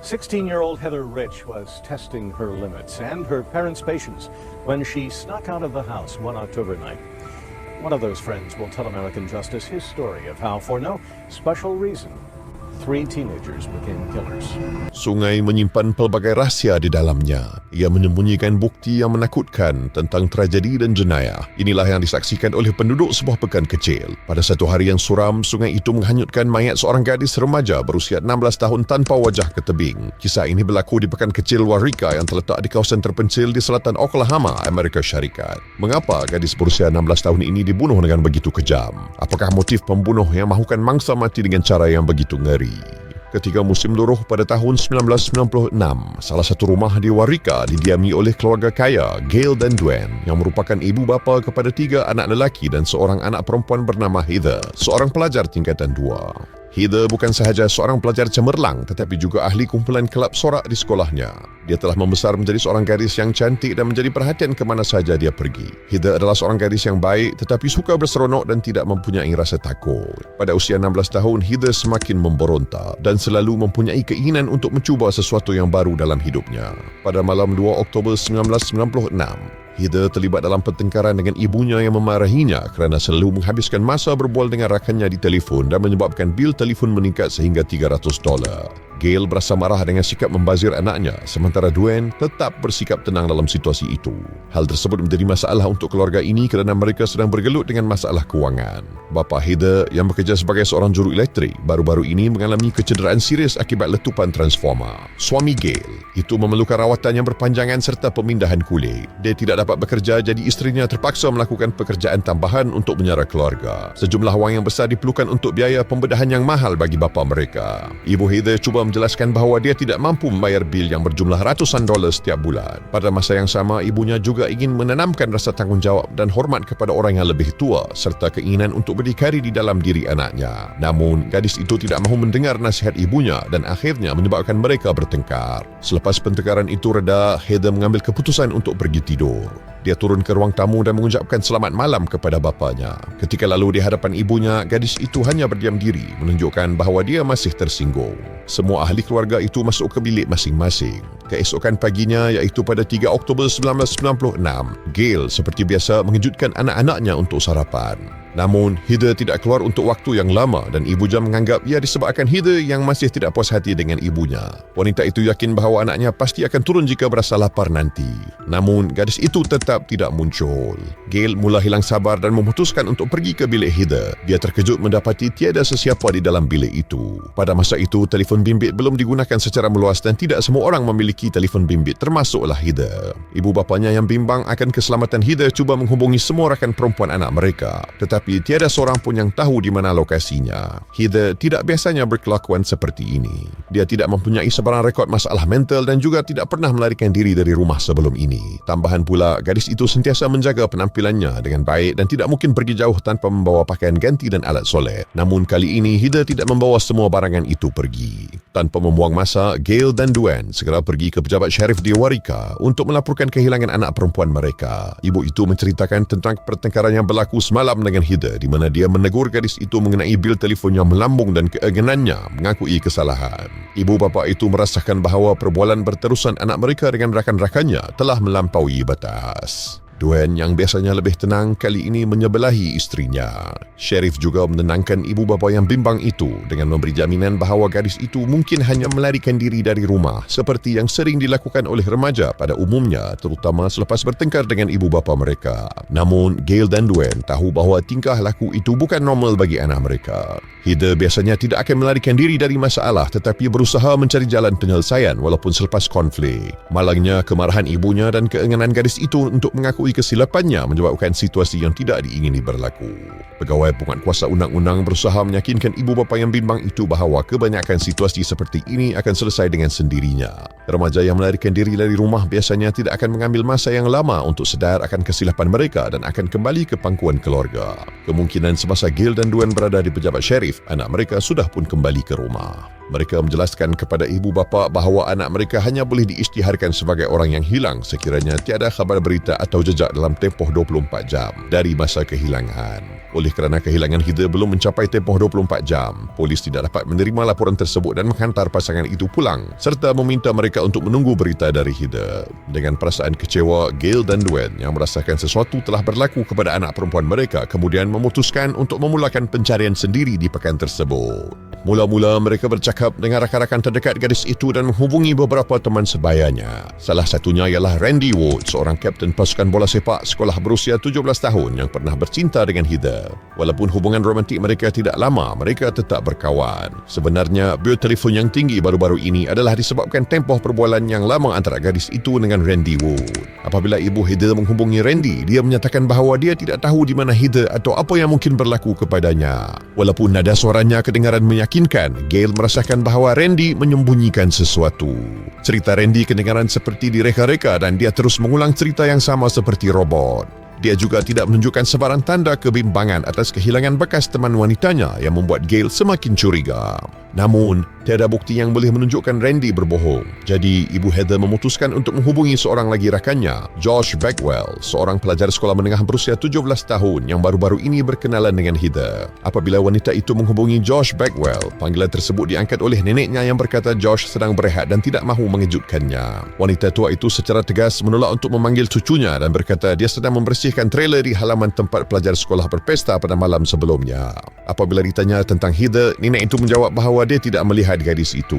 16-year-old Heather Rich was testing her limits and her parents' patience when she snuck out of the house one October night. One of those friends will tell American Justice his story of how, for no special reason, 3 teenagers became killers. Sungai menyimpan pelbagai rahsia di dalamnya. Ia menyembunyikan bukti yang menakutkan tentang tragedi dan jenayah. Inilah yang disaksikan oleh penduduk sebuah pekan kecil. Pada satu hari yang suram, sungai itu menghanyutkan mayat seorang gadis remaja berusia 16 tahun tanpa wajah ke tebing. Kisah ini berlaku di pekan kecil Waurika yang terletak di kawasan terpencil di selatan Oklahoma, Amerika Syarikat. Mengapa gadis berusia 16 tahun ini dibunuh dengan begitu kejam? Apakah motif pembunuh yang mahukan mangsa mati dengan cara yang begitu ngeri? Ketika musim luruh pada tahun 1996, salah satu rumah di Waurika didiami oleh keluarga kaya Gail dan Dwayne yang merupakan ibu bapa kepada 3 anak lelaki dan seorang anak perempuan bernama Heather, seorang pelajar tingkatan 2. Heather bukan sahaja seorang pelajar cemerlang tetapi juga ahli kumpulan kelab sorak di sekolahnya. Dia telah membesar menjadi seorang gadis yang cantik dan menjadi perhatian ke mana sahaja dia pergi. Heather adalah seorang gadis yang baik tetapi suka berseronok dan tidak mempunyai rasa takut. Pada usia 16 tahun, Heather semakin memberontak dan selalu mempunyai keinginan untuk mencuba sesuatu yang baru dalam hidupnya. Pada malam 2 Oktober 1996, Heather terlibat dalam pertengkaran dengan ibunya yang memarahinya kerana selalu menghabiskan masa berbual dengan rakannya di telefon dan menyebabkan bil telefon meningkat sehingga $300. Gail berasa marah dengan sikap membazir anaknya, sementara Dwayne tetap bersikap tenang dalam situasi itu. Hal tersebut menjadi masalah untuk keluarga ini kerana mereka sedang bergelut dengan masalah kewangan. Bapa Heather yang bekerja sebagai seorang juru elektrik baru-baru ini mengalami kecederaan serius akibat letupan transformer. Suami Gail itu memerlukan rawatan yang berpanjangan serta pemindahan kulit. Dia tidak dapat bekerja, jadi isterinya terpaksa melakukan pekerjaan tambahan untuk menyara keluarga. Sejumlah wang yang besar diperlukan untuk biaya pembedahan yang mahal bagi bapa mereka. Ibu Heather cuba menjelaskan bahawa dia tidak mampu membayar bil yang berjumlah ratusan dolar setiap bulan. Pada masa yang sama, ibunya juga ingin menanamkan rasa tanggungjawab dan hormat kepada orang yang lebih tua serta keinginan untuk berdikari di dalam diri anaknya. Namun, gadis itu tidak mahu mendengar nasihat ibunya dan akhirnya menyebabkan mereka bertengkar. Selepas pertengkaran itu reda, Heather mengambil keputusan untuk pergi tidur. Dia turun ke ruang tamu dan mengucapkan selamat malam kepada bapanya. Ketika lalu di hadapan ibunya, gadis itu hanya berdiam diri, menunjukkan bahawa dia masih tersinggung. Semua ahli keluarga itu masuk ke bilik masing-masing. Keesokan paginya, iaitu pada 3 Oktober 1996, Gail seperti biasa mengejutkan anak-anaknya untuk sarapan. Namun, Heather tidak keluar untuk waktu yang lama dan ibu jam menganggap ia disebabkan Heather yang masih tidak puas hati dengan ibunya. Wanita itu yakin bahawa anaknya pasti akan turun jika berasa lapar nanti. Namun, gadis itu tetap tidak muncul. Gail mula hilang sabar dan memutuskan untuk pergi ke bilik Heather. Dia terkejut mendapati tiada sesiapa di dalam bilik itu. Pada masa itu, telefon bimbit belum digunakan secara meluas dan tidak semua orang memiliki telefon bimbit, termasuklah Heather. Ibu bapanya yang bimbang akan keselamatan Heather cuba menghubungi semua rakan perempuan anak mereka. Tetapi tiada seorang pun yang tahu di mana lokasinya. Heather tidak biasanya berkelakuan seperti ini. Dia tidak mempunyai sebarang rekod masalah mental dan juga tidak pernah melarikan diri dari rumah sebelum ini. Tambahan pula, gadis itu sentiasa menjaga penampilannya dengan baik dan tidak mungkin pergi jauh tanpa membawa pakaian ganti dan alat solat. Namun kali ini, Heather tidak membawa semua barangan itu pergi. Tanpa membuang masa, Gail dan Dwayne segera pergi ke pejabat syarif di Waurika untuk melaporkan kehilangan anak perempuan mereka. Ibu itu menceritakan tentang pertengkaran yang berlaku semalam dengan Heather, di mana dia menegur gadis itu mengenai bil telefon yang melambung dan keengganannya mengakui kesalahan. Ibu bapa itu merasakan bahawa perbualan berterusan anak mereka dengan rakan-rakannya telah melampaui batas. Dwayne yang biasanya lebih tenang kali ini menyebelahi isterinya. Sheriff juga menenangkan ibu bapa yang bimbang itu dengan memberi jaminan bahawa gadis itu mungkin hanya melarikan diri dari rumah seperti yang sering dilakukan oleh remaja pada umumnya, terutama selepas bertengkar dengan ibu bapa mereka. Namun, Gail dan Dwayne tahu bahawa tingkah laku itu bukan normal bagi anak mereka. Heather biasanya tidak akan melarikan diri dari masalah tetapi berusaha mencari jalan penyelesaian walaupun selepas konflik. Malangnya, kemarahan ibunya dan keinginan gadis itu untuk mengaku kesilapannya menyebabkan situasi yang tidak diingini berlaku. Pegawai penguatkuasa undang-undang berusaha meyakinkan ibu bapa yang bimbang itu bahawa kebanyakan situasi seperti ini akan selesai dengan sendirinya. Remaja yang melarikan diri dari rumah biasanya tidak akan mengambil masa yang lama untuk sedar akan kesilapan mereka dan akan kembali ke pangkuan keluarga. Kemungkinan semasa Gail dan Dwayne berada di pejabat syarif, anak mereka sudah pun kembali ke rumah. Mereka menjelaskan kepada ibu bapa bahawa anak mereka hanya boleh diisytiharkan sebagai orang yang hilang sekiranya tiada khabar berita atau jejak dalam tempoh 24 jam dari masa kehilangan. Oleh kerana kehilangan Heather belum mencapai tempoh 24 jam, polis tidak dapat menerima laporan tersebut dan menghantar pasangan itu pulang serta meminta mereka untuk menunggu berita dari Heather. Dengan perasaan kecewa, Gail dan Dwayne yang merasakan sesuatu telah berlaku kepada anak perempuan mereka kemudian memutuskan untuk memulakan pencarian sendiri di pekan tersebut. Mula-mula mereka bercakap dengan rakan-rakan terdekat gadis itu dan menghubungi beberapa teman sebayanya. Salah satunya ialah Randy Wood, seorang kapten pasukan bola sepak sekolah berusia 17 tahun yang pernah bercinta dengan Heather. Walaupun hubungan romantik mereka tidak lama, mereka tetap berkawan. Sebenarnya, bil telefon yang tinggi baru-baru ini adalah disebabkan tempoh perbualan yang lama antara gadis itu dengan Randy Wood. Apabila ibu Heather menghubungi Randy, dia menyatakan bahawa dia tidak tahu di mana Heather atau apa yang mungkin berlaku kepadanya. Walaupun nada suaranya kedengaran meyakinkan, Gail merasakan bahawa Randy menyembunyikan sesuatu. Cerita Randy kedengaran seperti direka-reka dan dia terus mengulang cerita yang sama seperti robot. Dia juga tidak menunjukkan sebarang tanda kebimbangan atas kehilangan bekas teman wanitanya yang membuat Gail semakin curiga. Namun, tiada bukti yang boleh menunjukkan Randy berbohong. Jadi, ibu Heather memutuskan untuk menghubungi seorang lagi rakannya, Josh Bagwell, seorang pelajar sekolah menengah berusia 17 tahun yang baru-baru ini berkenalan dengan Heather. Apabila wanita itu menghubungi Josh Bagwell, panggilan tersebut diangkat oleh neneknya yang berkata Josh sedang berehat dan tidak mahu mengejutkannya. Wanita tua itu secara tegas menolak untuk memanggil cucunya dan berkata dia sedang membersihkan trailer di halaman tempat pelajar sekolah berpesta pada malam sebelumnya. Apabila ditanya tentang Heather, nenek itu menjawab bahawa dia tidak melihat gadis itu.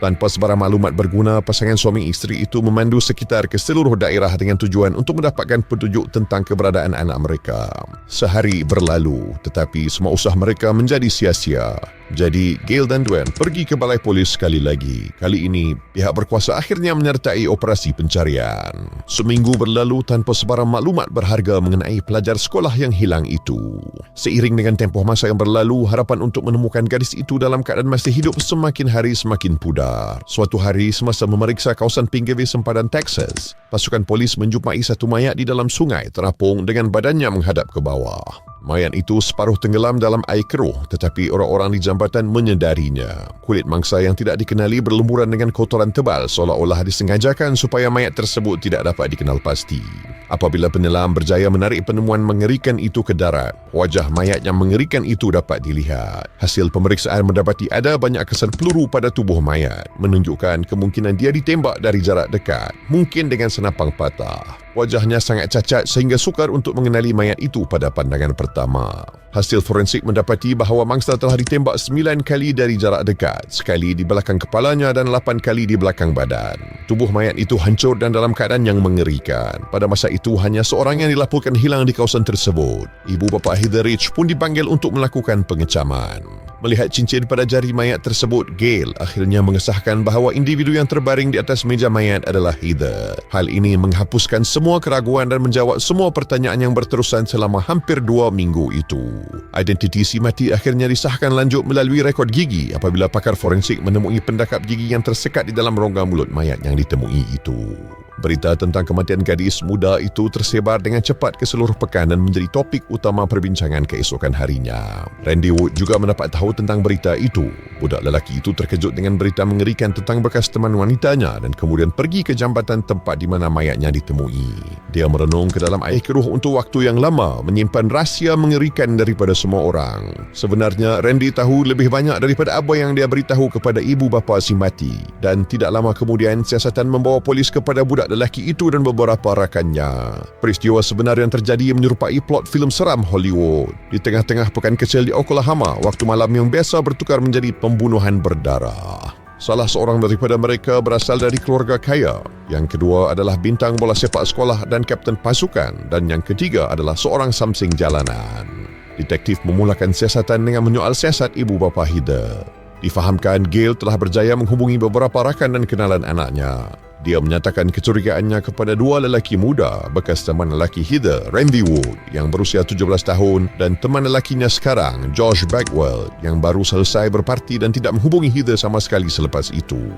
Tanpa sebarang maklumat berguna, pasangan suami isteri itu memandu sekitar ke seluruh daerah dengan tujuan untuk mendapatkan petunjuk tentang keberadaan anak mereka. Sehari berlalu, tetapi semua usaha mereka menjadi sia-sia. Jadi, Gail dan Dwayne pergi ke balai polis sekali lagi. Kali ini, pihak berkuasa akhirnya menyertai operasi pencarian. Seminggu berlalu tanpa sebarang maklumat berharga mengenai pelajar sekolah yang hilang itu. Seiring dengan tempoh masa yang berlalu, harapan untuk menemukan gadis itu dalam keadaan masih hidup semakin hari semakin pudar. Suatu hari, semasa memeriksa kawasan pinggir sempadan Texas, pasukan polis menjumpai satu mayat di dalam sungai terapung dengan badannya menghadap ke bawah. Mayat itu separuh tenggelam dalam air keruh, tetapi orang-orang di jambatan menyedarinya. Kulit mangsa yang tidak dikenali berlemburan dengan kotoran tebal seolah-olah disengajakan supaya mayat tersebut tidak dapat dikenal pasti. Apabila penyelam berjaya menarik penemuan mengerikan itu ke darat, wajah mayat yang mengerikan itu dapat dilihat. Hasil pemeriksaan mendapati ada banyak kesan peluru pada tubuh mayat, menunjukkan kemungkinan dia ditembak dari jarak dekat, mungkin dengan senapang patah. Wajahnya sangat cacat sehingga sukar untuk mengenali mayat itu pada pandangan pertama. Hasil forensik mendapati bahawa mangsa telah ditembak 9 kali dari jarak dekat, sekali di belakang kepalanya dan 8 kali di belakang badan. Tubuh mayat itu hancur dan dalam keadaan yang mengerikan. Pada masa itu, hanya seorang yang dilaporkan hilang di kawasan tersebut. Ibu bapa Heather Rich pun dipanggil untuk melakukan pengecaman. Melihat cincin pada jari mayat tersebut, Gail akhirnya mengesahkan bahawa individu yang terbaring di atas meja mayat adalah Heather. Hal ini menghapuskan semua keraguan dan menjawab semua pertanyaan yang berterusan selama hampir 2 minggu itu. Identiti si mati akhirnya disahkan lanjut melalui rekod gigi apabila pakar forensik menemui pendakap gigi yang tersekat di dalam rongga mulut mayat yang ditemui itu. Berita tentang kematian gadis muda itu tersebar dengan cepat ke seluruh pekan dan menjadi topik utama perbincangan keesokan harinya. Randy Wood juga mendapat tahu tentang berita itu. Budak lelaki itu terkejut dengan berita mengerikan tentang bekas teman wanitanya dan kemudian pergi ke jambatan tempat di mana mayatnya ditemui. Dia merenung ke dalam air keruh untuk waktu yang lama, menyimpan rahsia mengerikan daripada semua orang. Sebenarnya, Randy tahu lebih banyak daripada apa yang dia beritahu kepada ibu bapa si mati. Dan tidak lama kemudian, siasatan membawa polis kepada budak lelaki itu dan beberapa rakannya. Peristiwa sebenar yang terjadi menyerupai plot filem seram Hollywood. Di tengah-tengah pekan kecil di Oklahoma, waktu malam yang biasa bertukar menjadi pembunuhan berdarah. Salah seorang daripada mereka berasal dari keluarga kaya. Yang kedua adalah bintang bola sepak sekolah dan kapten pasukan. Dan yang ketiga adalah seorang samsing jalanan. Detektif memulakan siasatan dengan menyoal siasat ibu bapa Heather. Difahamkan Gail telah berjaya menghubungi beberapa rakan dan kenalan anaknya. Dia menyatakan kecurigaannya kepada 2 lelaki muda bekas teman lelaki Heather, Randy Wood yang berusia 17 tahun dan teman lelakinya sekarang, Josh Bagwell yang baru selesai berparti dan tidak menghubungi Heather sama sekali selepas itu.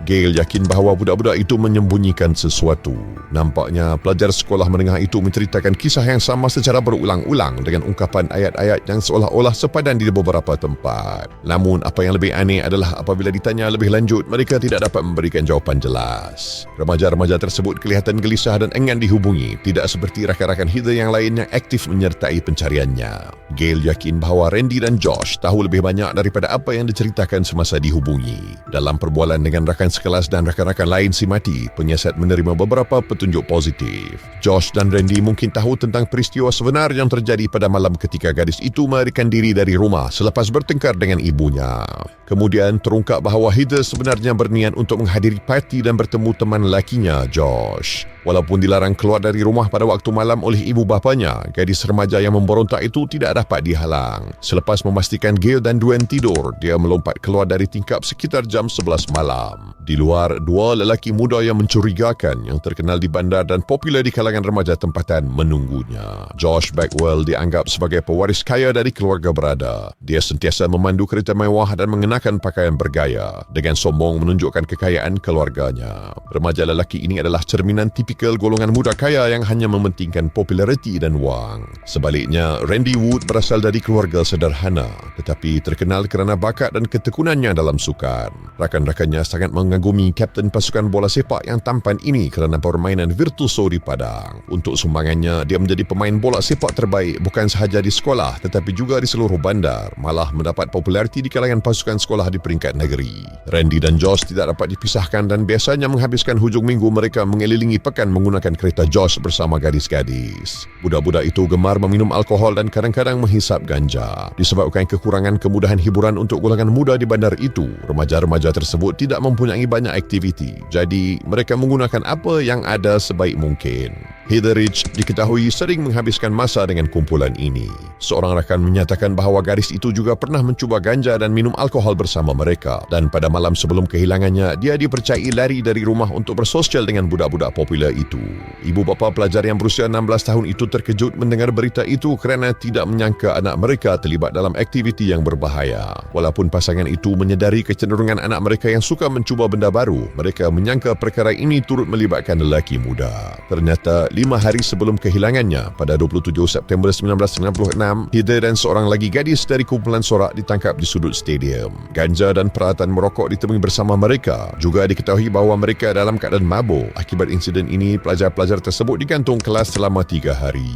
Gail yakin bahawa budak-budak itu menyembunyikan sesuatu. Nampaknya pelajar sekolah menengah itu menceritakan kisah yang sama secara berulang-ulang dengan ungkapan ayat-ayat yang seolah-olah sepadan di beberapa tempat. Namun apa yang lebih aneh adalah apabila ditanya lebih lanjut, mereka tidak dapat memberikan jawapan jelas. Remaja-remaja tersebut kelihatan gelisah dan enggan dihubungi, tidak seperti rakan-rakan Heather yang lain yang aktif menyertai pencariannya. Gail yakin bahawa Randy dan Josh tahu lebih banyak daripada apa yang diceritakan semasa dihubungi. Dalam perbualan dengan rakan sekelas dan rakan-rakan lain si mati, penyiasat menerima beberapa petunjuk positif. Josh dan Randy mungkin tahu tentang peristiwa sebenar yang terjadi pada malam ketika gadis itu melarikan diri dari rumah selepas bertengkar dengan ibunya. Kemudian terungkap bahawa Heather sebenarnya berniat untuk menghadiri parti dan bertemu teman lelakinya, Josh. Walaupun dilarang keluar dari rumah pada waktu malam oleh ibu bapanya, gadis remaja yang memberontak itu tidak dapat dihalang. Selepas memastikan Gail dan Dwayne tidur, dia melompat keluar dari tingkap sekitar jam 11 malam. Di luar, dua lelaki muda yang mencurigakan yang terkenal di bandar dan popular di kalangan remaja tempatan menunggunya. Josh Bagwell dianggap sebagai pewaris kaya dari keluarga berada. Dia sentiasa memandu kereta mewah dan mengenakan pakaian bergaya dengan sombong menunjukkan kekayaan keluarganya. Remaja lelaki ini adalah cerminan tipikal golongan muda kaya yang hanya mementingkan populariti dan wang. Sebaliknya, Randy Wood berasal dari keluarga sederhana tetapi terkenal kerana bakat dan ketekunannya dalam sukan. Rakan-rakannya sangat mengagumi kapten pasukan bola sepak yang tampan ini kerana permainan virtuoso di padang. Untuk sumbangannya, dia menjadi pemain bola sepak terbaik bukan sahaja di sekolah tetapi juga di seluruh bandar, malah mendapat populariti di kalangan pasukan sekolah di peringkat negeri. Randy dan Josh tidak dapat dipisahkan dan biasanya menghabiskan hujung minggu mereka mengelilingi pekan menggunakan kereta Josh bersama gadis-gadis. Budak-budak itu gemar meminum alkohol dan kadang-kadang menghisap ganja. Disebabkan kekurangan kemudahan hiburan untuk golongan muda di bandar itu, remaja-remaja tersebut tidak mempunyai banyak aktiviti. Jadi, mereka menggunakan apa yang ada sebaik mungkin. Heather Ridge diketahui sering menghabiskan masa dengan kumpulan ini. Seorang rakan menyatakan bahawa gadis itu juga pernah mencuba ganja dan minum alkohol bersama mereka, dan pada malam sebelum kehilangannya, dia dipercayai lari dari rumah untuk bersosial dengan budak-budak popular itu. Ibu bapa pelajar yang berusia 16 tahun itu terkejut mendengar berita itu kerana tidak menyangka anak mereka terlibat dalam aktiviti yang berbahaya. Walaupun pasangan itu menyedari kecenderungan anak mereka yang suka mencuba benda baru, mereka menyangka perkara ini turut melibatkan lelaki muda. Ternyata 5 hari sebelum kehilangannya, pada 27 September 1996, Heather dan seorang lagi gadis dari kumpulan sorak ditangkap di sudut stadium. Ganja dan peralatan merokok ditemui bersama mereka. Juga diketahui bahawa mereka dalam keadaan mabuk. Akibat insiden ini, pelajar-pelajar tersebut digantung kelas selama 3 hari.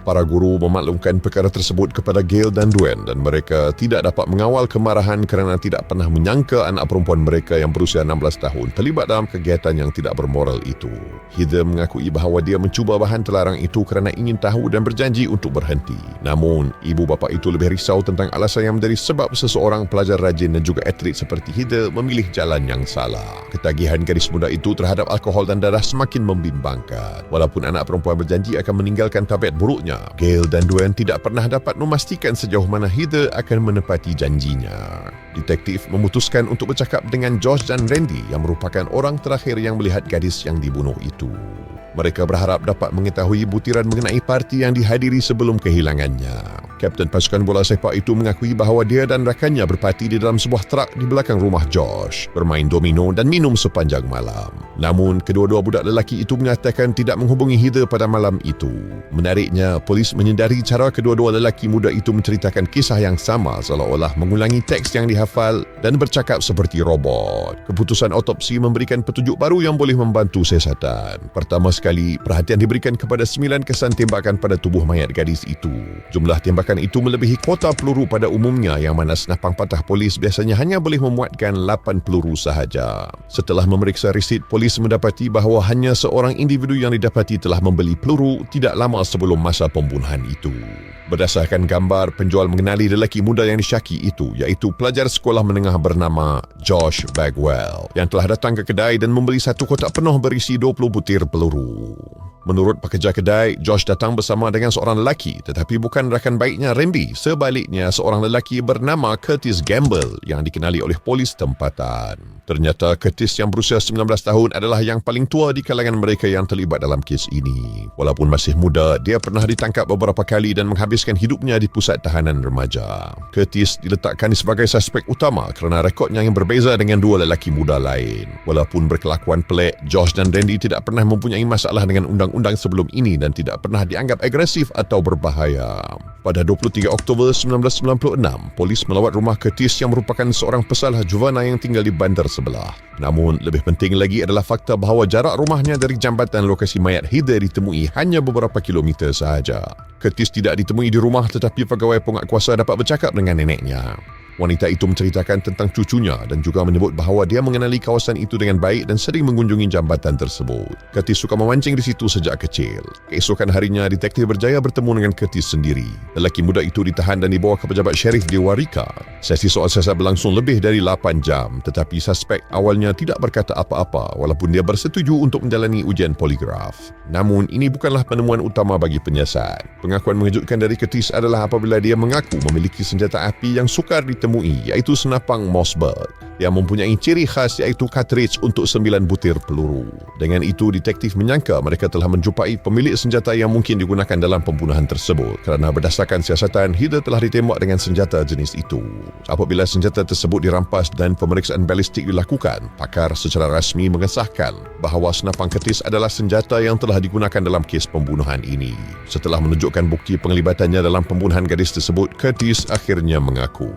Para guru memaklumkan perkara tersebut kepada Gail dan Dwayne dan mereka tidak dapat mengawal kemarahan kerana tidak pernah menyangka anak perempuan mereka yang berusia 16 tahun terlibat dalam kegiatan yang tidak bermoral itu. Heather mengakui bahawa dia mencuba bahan terlarang itu kerana ingin tahu dan berjanji untuk berhenti. Namun, ibu bapa itu lebih risau tentang alasan yang menjadi sebab seseorang pelajar rajin dan juga atlet seperti Heather memilih jalan yang salah. Ketagihan gadis muda itu terhadap alkohol dan darah semakin membimbangkan. Walaupun anak perempuan berjanji akan meninggalkan tabiat buruknya, Gail dan Dwayne tidak pernah dapat memastikan sejauh mana Heather akan menepati janjinya. Detektif memutuskan untuk bercakap dengan Josh dan Randy yang merupakan orang terakhir yang melihat gadis yang dibunuh itu. Mereka berharap dapat mengetahui butiran mengenai parti yang dihadiri sebelum kehilangannya. Kapten pasukan bola sepak itu mengakui bahawa dia dan rakannya berparti di dalam sebuah truk di belakang rumah Josh, bermain domino dan minum sepanjang malam. Namun, kedua-dua budak lelaki itu mengatakan tidak menghubungi Heather pada malam itu. Menariknya, polis menyedari cara kedua-dua lelaki muda itu menceritakan kisah yang sama seolah-olah mengulangi teks yang dihafal dan bercakap seperti robot. Keputusan autopsi memberikan petunjuk baru yang boleh membantu siasatan. Pertama sekali, perhatian diberikan kepada 9 kesan tembakan pada tubuh mayat gadis itu. Jumlah tembakan itu melebihi kuota peluru pada umumnya yang mana senapang patah polis biasanya hanya boleh memuatkan 8 peluru sahaja. Setelah memeriksa resit, polis mendapati bahawa hanya seorang individu yang didapati telah membeli peluru tidak lama sebelum masa pembunuhan itu. Berdasarkan gambar, penjual mengenali lelaki muda yang disyaki itu, iaitu pelajar sekolah menengah bernama Josh Bagwell yang telah datang ke kedai dan membeli satu kotak penuh berisi 20 butir peluru. Menurut pekerja kedai, Josh datang bersama dengan seorang lelaki tetapi bukan rakan baiknya Randy. Sebaliknya, seorang lelaki bernama Curtis Gamble yang dikenali oleh polis tempatan. Ternyata Curtis yang berusia 19 tahun adalah yang paling tua di kalangan mereka yang terlibat dalam kes ini. Walaupun masih muda, dia pernah ditangkap beberapa kali dan menghabiskan hidupnya di pusat tahanan remaja. Curtis diletakkan sebagai suspek utama kerana rekodnya yang berbeza dengan dua lelaki muda lain. Walaupun berkelakuan pelik, Josh dan Randy tidak pernah mempunyai masalah dengan undang-undang sebelum ini dan tidak pernah dianggap agresif atau berbahaya. Pada 23 Oktober 1996, polis melawat rumah Curtis yang merupakan seorang pesalah juvana yang tinggal di bandar sebelah. Namun, lebih penting lagi adalah fakta bahawa jarak rumahnya dari jambatan lokasi mayat Heather ditemui hanya beberapa kilometer sahaja. Curtis tidak ditemui di rumah tetapi pegawai penguatkuasa dapat bercakap dengan neneknya. Wanita itu menceritakan tentang cucunya dan juga menyebut bahawa dia mengenali kawasan itu dengan baik dan sering mengunjungi jambatan tersebut. Curtis suka memancing di situ sejak kecil. Keesokan harinya, detektif berjaya bertemu dengan Curtis sendiri. Lelaki muda itu ditahan dan dibawa ke pejabat syarif di Warika. Sesi soal siasat berlangsung lebih dari 8 jam tetapi suspek awalnya tidak berkata apa-apa walaupun dia bersetuju untuk menjalani ujian poligraf. Namun, ini bukanlah penemuan utama bagi penyiasat. Pengakuan mengejutkan dari Curtis adalah apabila dia mengaku memiliki senjata api yang sukar ditemui, iaitu senapang Mossberg yang mempunyai ciri khas iaitu cartridge untuk 9 butir peluru. Dengan itu, detektif menyangka mereka telah menjumpai pemilik senjata yang mungkin digunakan dalam pembunuhan tersebut kerana berdasarkan siasatan, Heather telah ditembak dengan senjata jenis itu. Apabila senjata tersebut dirampas dan pemeriksaan balistik dilakukan, pakar secara rasmi mengesahkan bahawa senapang Curtis adalah senjata yang telah digunakan dalam kes pembunuhan ini. Setelah menunjukkan bukti penglibatannya dalam pembunuhan gadis tersebut, Curtis akhirnya mengaku.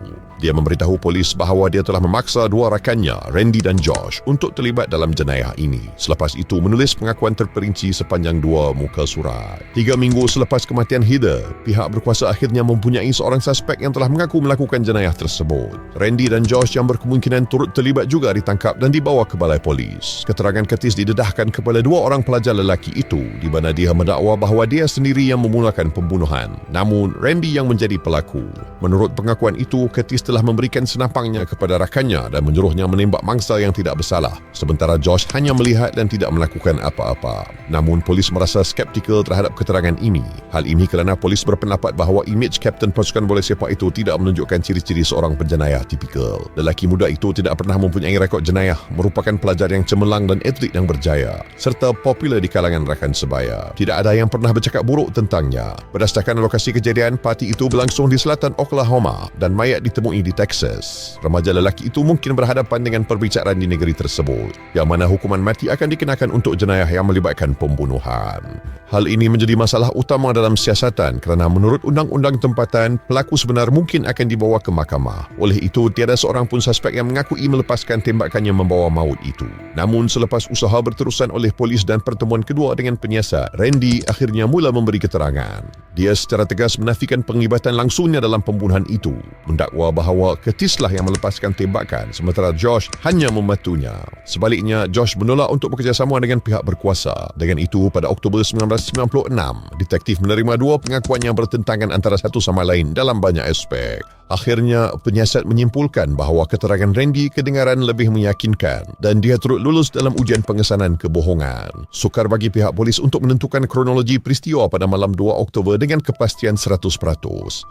Dia memberitahu polis bahawa dia telah memaksa dua rakannya, Randy dan Josh, untuk terlibat dalam jenayah ini. Selepas itu, menulis pengakuan terperinci sepanjang 2 muka surat. 3 minggu selepas kematian Heather, pihak berkuasa akhirnya mempunyai seorang suspek yang telah mengaku melakukan jenayah tersebut. Randy dan Josh yang berkemungkinan turut terlibat juga ditangkap dan dibawa ke balai polis. Keterangan Curtis didedahkan kepada 2 orang pelajar lelaki itu, di mana dia mendakwa bahawa dia sendiri yang memulakan pembunuhan. Namun, Randy yang menjadi pelaku. Menurut pengakuan itu, Curtis telah memberikan senapangnya kepada rakannya dan menyuruhnya menembak mangsa yang tidak bersalah, sementara Josh hanya melihat dan tidak melakukan apa-apa. Namun, polis merasa skeptikal terhadap keterangan ini. Hal ini kerana polis berpendapat bahawa imej kapten pasukan bola sepak itu tidak menunjukkan ciri-ciri seorang penjenayah tipikal. Lelaki muda itu tidak pernah mempunyai rekod jenayah, merupakan pelajar yang cemerlang dan atlet yang berjaya, serta popular di kalangan rakan sebaya. Tidak ada yang pernah bercakap buruk tentangnya. Berdasarkan lokasi kejadian, parti itu berlangsung di selatan Oklahoma dan mayat ditemui di Texas. Remaja lelaki itu mungkin berhadapan dengan perbicaraan di negeri tersebut, yang mana hukuman mati akan dikenakan untuk jenayah yang melibatkan pembunuhan. Hal ini menjadi masalah utama dalam siasatan kerana menurut undang-undang tempatan, pelaku sebenar mungkin akan dibawa ke mahkamah. Oleh itu, tiada seorang pun suspek yang mengakui melepaskan tembakan yang membawa maut itu. Namun, selepas usaha berterusan oleh polis dan pertemuan kedua dengan penyiasat, Randy akhirnya mula memberi keterangan. Dia secara tegas menafikan penglibatan langsungnya dalam pembunuhan itu, mendakwa bahawa Curtislah yang melepaskan tembakan sementara Josh hanya membantunya. Sebaliknya, Josh menolak untuk bekerjasama dengan pihak berkuasa. Dengan itu, pada Oktober 1996, detektif menerima 2 pengakuan yang bertentangan antara satu sama lain dalam banyak aspek. Akhirnya, penyiasat menyimpulkan bahawa keterangan Randy kedengaran lebih meyakinkan dan dia turut lulus dalam ujian pengesanan kebohongan. Sukar bagi pihak polis untuk menentukan kronologi peristiwa pada malam 2 Oktober dengan kepastian 100%.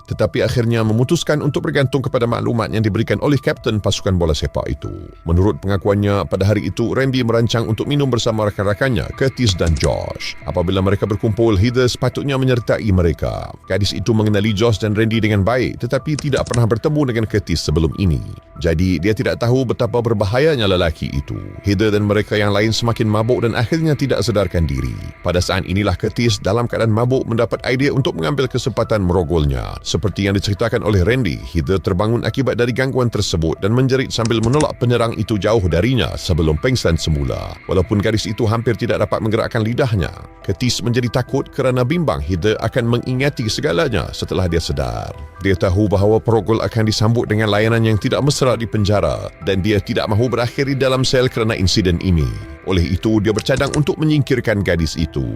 Tetapi akhirnya memutuskan untuk bergantung kepada maklumat yang diberikan oleh kapten pasukan bola sepak itu. Menurut pengakuannya, pada hari itu Randy merancang untuk minum bersama rakan-rakannya, Curtis dan Josh. Apabila mereka berkumpul, Heather sepatutnya menyertai mereka. Gadis itu mengenali Josh dan Randy dengan baik tetapi tidak pernah bertemu dengan Curtis sebelum ini. Jadi, dia tidak tahu betapa berbahayanya lelaki itu. Heather dan mereka yang lain semakin mabuk dan akhirnya tidak sedarkan diri. Pada saat inilah Curtis dalam keadaan mabuk mendapat idea untuk mengambil kesempatan merogolnya. Seperti yang diceritakan oleh Randy, Heather terbangun akibat dari gangguan tersebut dan menjerit sambil menolak penyerang itu jauh darinya sebelum pengsan semula. Walaupun gadis itu hampir tidak dapat menggerakkan lidahnya, Curtis menjadi takut kerana bimbang Heather akan mengingati segalanya setelah dia sedar. Dia tahu bahawa perogol akan disambut dengan layanan yang tidak mesra di penjara dan dia tidak mahu berakhir di dalam sel kerana insiden ini. Oleh itu, dia bercadang untuk menyingkirkan gadis itu.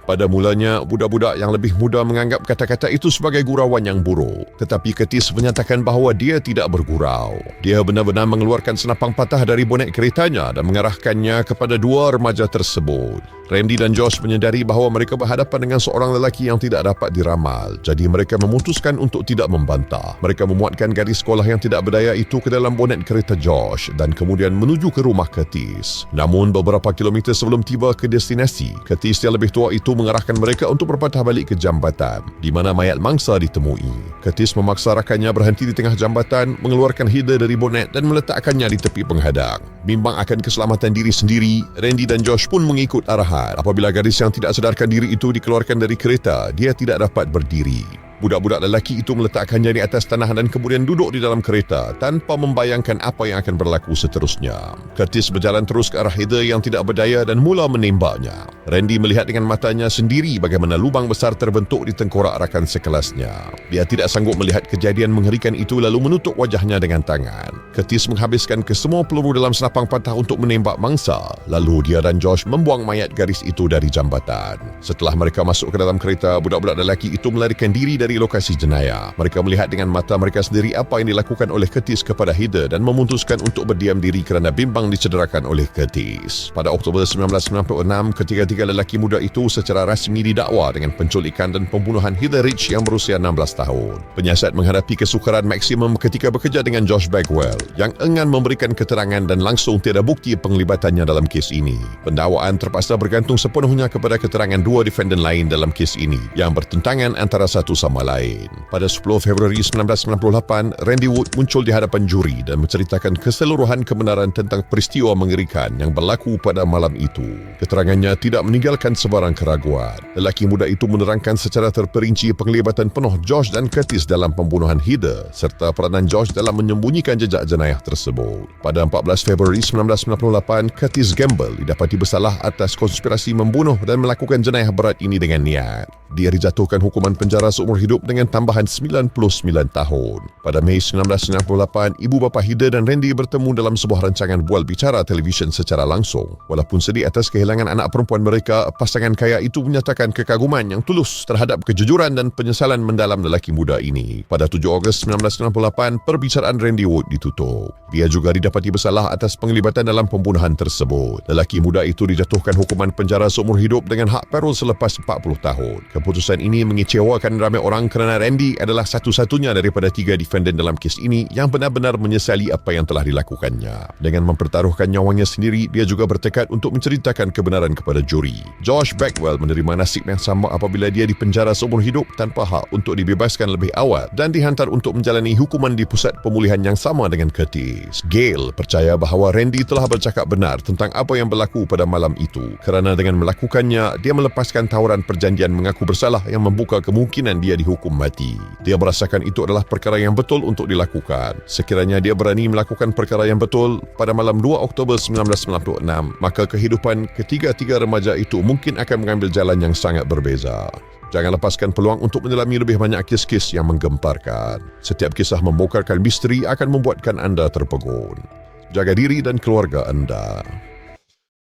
Pada mulanya, budak-budak yang lebih muda menganggap kata-kata itu sebagai gurauan yang buruk. Tetapi Curtis menyatakan bahawa dia tidak bergurau. Dia benar-benar mengeluarkan senapang patah dari bonet keretanya dan mengarahkannya kepada dua remaja tersebut. Randy dan Josh menyedari bahawa mereka berhadapan dengan seorang lelaki yang tidak dapat diramal. Jadi mereka memutuskan untuk tidak membantah. Mereka memuatkan gadis sekolah yang tidak berdaya itu ke dalam bonet kereta Josh dan kemudian menuju ke rumah Curtis. Namun beberapa kilometer sebelum tiba ke destinasi, Curtis yang lebih tua itu mengarahkan mereka untuk berpatah balik ke jambatan di mana mayat mangsa ditemui. Curtis memaksa rakannya berhenti di tengah jambatan, mengeluarkan header dari bonet dan meletakkannya di tepi penghadang. Bimbang akan keselamatan diri sendiri, Randy dan Josh pun mengikut arahan. Apabila gadis yang tidak sedarkan diri itu dikeluarkan dari kereta, dia tidak dapat berdiri. Budak-budak lelaki itu meletakkannya di atas tanah dan kemudian duduk di dalam kereta tanpa membayangkan apa yang akan berlaku seterusnya. Curtis berjalan terus ke arah Heather yang tidak berdaya dan mula menembaknya. Randy melihat dengan matanya sendiri bagaimana lubang besar terbentuk di tengkorak rakan sekelasnya. Dia tidak sanggup melihat kejadian mengerikan itu lalu menutup wajahnya dengan tangan. Curtis menghabiskan kesemua peluru dalam senapang patah untuk menembak mangsa. Lalu dia dan Josh membuang mayat gadis itu dari jambatan. Setelah mereka masuk ke dalam kereta, budak-budak lelaki itu melarikan diri dari lokasi jenayah. Mereka melihat dengan mata mereka sendiri apa yang dilakukan oleh Curtis kepada Heather dan memutuskan untuk berdiam diri kerana bimbang dicederakan oleh Curtis. Pada Oktober 1996, ketiga-tiga lelaki muda itu secara rasmi didakwa dengan penculikan dan pembunuhan Heather Rich yang berusia 16 tahun. Penyiasat menghadapi kesukaran maksimum ketika bekerja dengan Josh Bagwell yang enggan memberikan keterangan dan langsung tiada bukti penglibatannya dalam kes ini. Pendakwaan terpaksa bergantung sepenuhnya kepada keterangan dua defendant lain dalam kes ini yang bertentangan antara satu sama lain. Pada 10 Februari 1998, Randy Wood muncul di hadapan juri dan menceritakan keseluruhan kebenaran tentang peristiwa mengerikan yang berlaku pada malam itu. Keterangannya tidak meninggalkan sebarang keraguan. Lelaki muda itu menerangkan secara terperinci penglibatan penuh Josh dan Curtis dalam pembunuhan Heather serta peranan Josh dalam menyembunyikan jejak jenayah tersebut. Pada 14 Februari 1998, Curtis Gamble didapati bersalah atas konspirasi membunuh dan melakukan jenayah berat ini dengan niat. Dia dijatuhkan hukuman penjara seumur hidup dengan tambahan 99 tahun. Pada Mei 1998, ibu bapa Heather dan Randy bertemu dalam sebuah rancangan bual bicara televisyen secara langsung. Walaupun sedih atas kehilangan anak perempuan mereka, pasangan kaya itu menyatakan kekaguman yang tulus terhadap kejujuran dan penyesalan mendalam lelaki muda ini. Pada 7 Ogos 1998, perbicaraan Randy Wood ditutup. Dia juga didapati bersalah atas penglibatan dalam pembunuhan tersebut. Lelaki muda itu dijatuhkan hukuman penjara seumur hidup dengan hak parol selepas 40 tahun. Keputusan ini mengecewakan ramai orang kerana Randy adalah satu-satunya daripada 3 defendant dalam kes ini yang benar-benar menyesali apa yang telah dilakukannya. Dengan mempertaruhkan nyawanya sendiri, dia juga bertekad untuk menceritakan kebenaran kepada juri. Josh Bagwell menerima nasib yang sama apabila dia dipenjara seumur hidup tanpa hak untuk dibebaskan lebih awal dan dihantar untuk menjalani hukuman di pusat pemulihan yang sama dengan Curtis. Gail percaya bahawa Randy telah bercakap benar tentang apa yang berlaku pada malam itu kerana dengan melakukannya, dia melepaskan tawaran perjanjian mengaku bersalah yang membuka kemungkinan dia dihukum mati. Dia merasakan itu adalah perkara yang betul untuk dilakukan. Sekiranya dia berani melakukan perkara yang betul pada malam 2 Oktober 1996, maka kehidupan ketiga-tiga remaja itu mungkin akan mengambil jalan yang sangat berbeza. Jangan lepaskan peluang untuk menyelami lebih banyak kes-kes yang menggemparkan. Setiap kisah membongkarkan misteri akan membuatkan anda terpegun. Jaga diri dan keluarga anda.